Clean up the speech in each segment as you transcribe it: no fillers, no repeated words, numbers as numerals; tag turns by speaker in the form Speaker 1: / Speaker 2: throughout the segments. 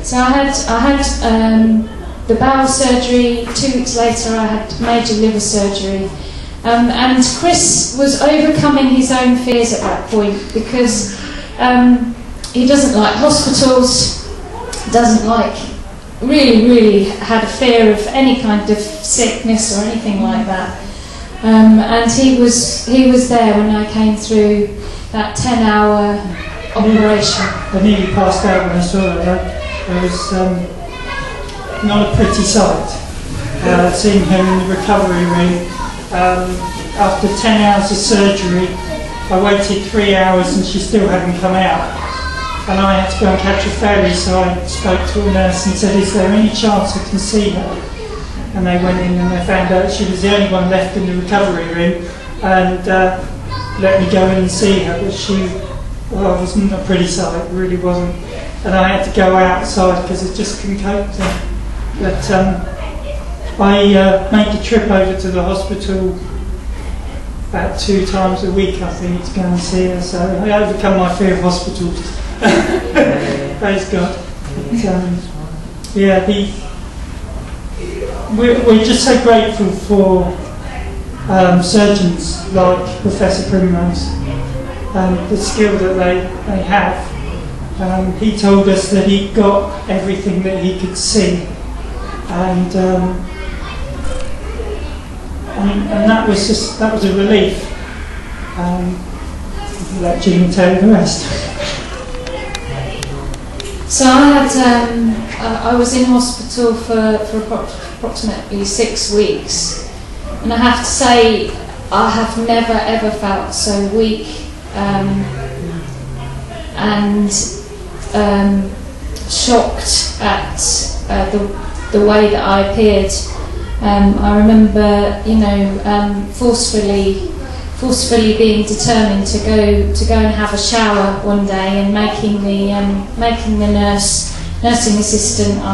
Speaker 1: So I had the bowel surgery. 2 weeks later, I had major liver surgery. And Chris was overcoming his own fears at that point, because he doesn't like hospitals, doesn't like, really had a fear of any kind of sickness or anything like that. And he was there when I came through that 10-hour operation.
Speaker 2: I nearly passed out when I saw it. It was not a pretty sight. Seeing him in the recovery room. After 10 hours of surgery, I waited 3 hours and she still hadn't come out. And I had to go and catch a ferry, so I spoke to a nurse and said, "Is there any chance I can see her?" And they went in and they found out she was the only one left in the recovery room, and let me go in and see her. But she, well, it wasn't a pretty sight, it really wasn't. And I had to go outside because I just couldn't cope with it. But I made the trip over to the hospital about 2 times a week, I think, to go and see her. So I overcome my fear of hospitals. Praise God. But, yeah, we're just so grateful for surgeons like Professor Primrose and the skill that they have. He told us that he got everything that he could see, and that was a relief. Let Gina tell you the rest.
Speaker 1: So I was in hospital for approximately 6 weeks, and I have to say I have never ever felt so weak and shocked at the way that I appeared. I remember, forcefully being determined to go and have a shower one day, and making the nursing assistant, I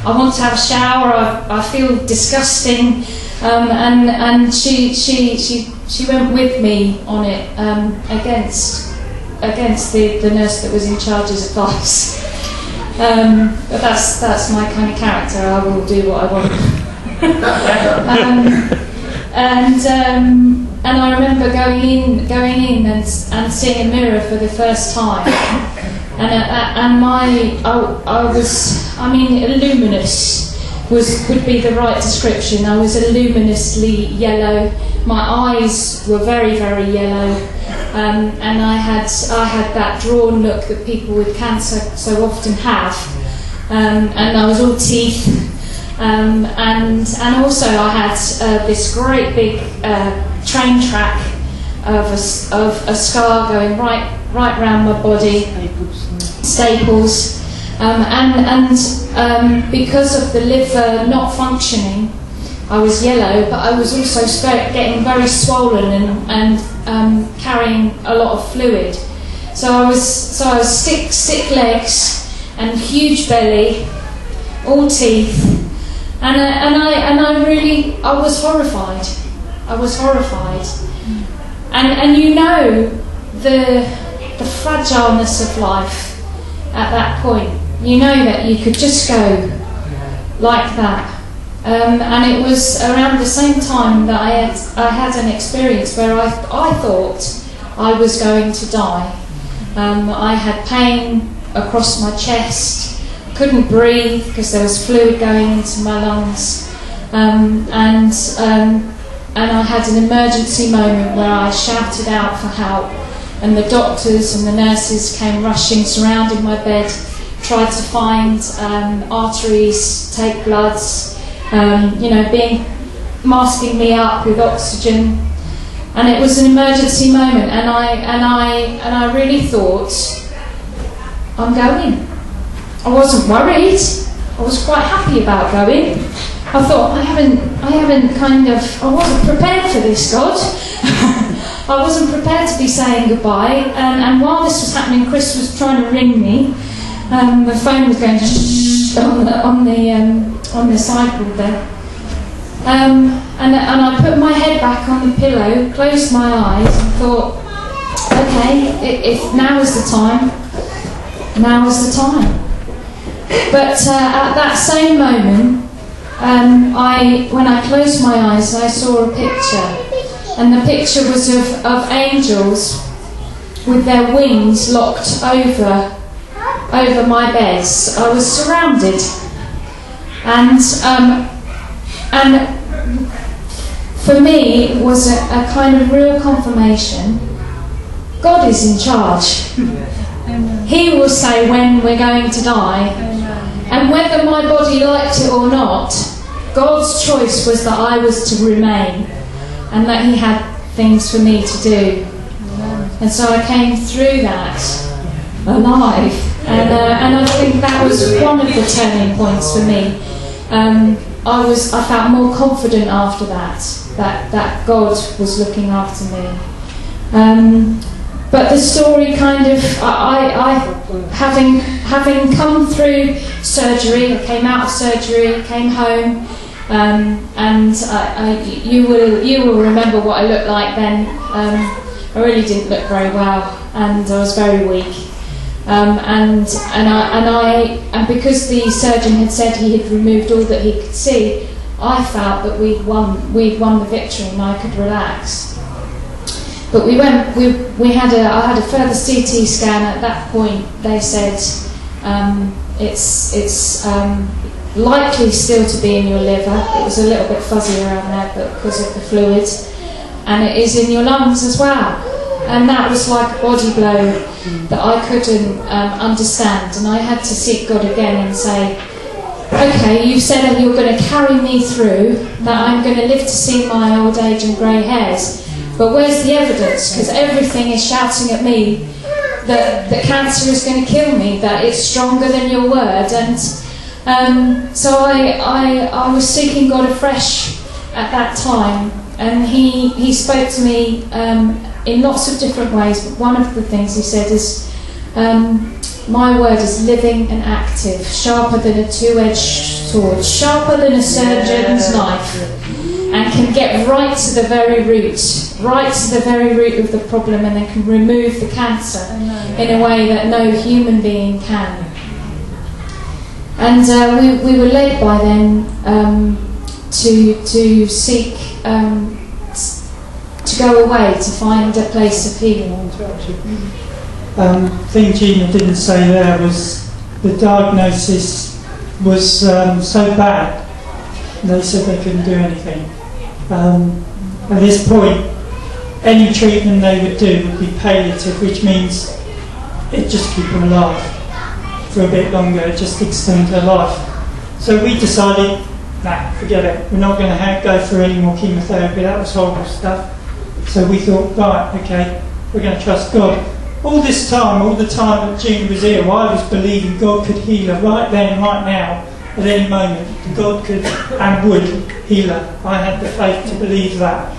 Speaker 1: want to have a shower. I feel disgusting, and she went with me on it, against the nurse that was in charge's advice. But that's my kind of character. I will do what I want. And I remember going in and seeing a mirror for the first time, luminous would be the right description. I was luminously yellow. My eyes were very, very yellow, and I had that drawn look that people with cancer so often have, and I was all teeth, and also I had this great big train track of a scar going right round my body, staples, and because of the liver not functioning, I was yellow, but I was also getting very swollen and carrying a lot of fluid. So I was sick legs and huge belly, all teeth, and I was horrified. I was horrified, and the fragileness of life at that point. You know that you could just go like that. And it was around the same time that I had an experience where I thought I was going to die. I had pain across my chest, couldn't breathe because there was fluid going into my lungs, and I had an emergency moment where I shouted out for help, and the doctors and the nurses came rushing, surrounding my bed, tried to find arteries, take bloods, masking me up with oxygen, and it was an emergency moment, and I really thought, I'm going. I wasn't worried. I was quite happy about going. I thought, I wasn't prepared for this, God. I wasn't prepared to be saying goodbye, and while this was happening, Chris was trying to ring me. The phone was going on the sideboard there, and I put my head back on the pillow, closed my eyes, and thought, okay, if now is the time, now is the time. But at that same moment, when I closed my eyes, I saw a picture, and the picture was of angels with their wings locked over my bed. I was surrounded, and for me it was a kind of real confirmation. God is in charge. He will say when we're going to die, and whether my body liked it or not, God's choice was that I was to remain, and that He had things for me to do. And so I came through that alive, and I think that was one of the turning points for me. I felt more confident after that God was looking after me. But the story kind of, having come through surgery, I came out of surgery, came home, and you will remember what I looked like then. I really didn't look very well, and I was very weak. And because the surgeon had said he had removed all that he could see, I felt that we'd won the victory and I could relax. But I had a further CT scan. At that point they said it's likely still to be in your liver. It was a little bit fuzzy around there, but because of the fluid, and it is in your lungs as well. And that was like a body blow that I couldn't understand, and I had to seek God again and say, okay, you said that you're going to carry me through, that I'm going to live to see my old age and grey hairs, but where's the evidence? Because everything is shouting at me that cancer is going to kill me, that it's stronger than your word. And so I was seeking God afresh at that time, and he spoke to me in lots of different ways, but one of the things he said is, my word is living and active, sharper than a two-edged sword, sharper than a surgeon's knife, and can get right to the very root of the problem, and then can remove the cancer in a way that no human being can. And we were led by them to seek to go away to find a place of healing.
Speaker 2: Thing Gina didn't say there was the diagnosis was so bad they said they couldn't do anything. At this point, any treatment they would do would be palliative, which means it'd just keep them alive for a bit longer, just extend their life. So we decided, nah, forget it, we're not going to go through any more chemotherapy. That was horrible stuff. So we thought, right, okay, we're going to trust God. All this time, all the time that Gina was ill, I was believing God could heal her right then, right now, at any moment. God could and would heal her. I had the faith to believe that.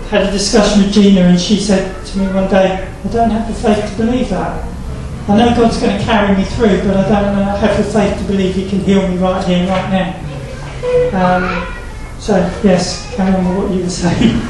Speaker 2: Had a discussion with Gina, and she said to me one day, I don't have the faith to believe that. I know God's going to carry me through, but I don't have the faith to believe He can heal me right here, right now. So, yes, carry on with what you were saying.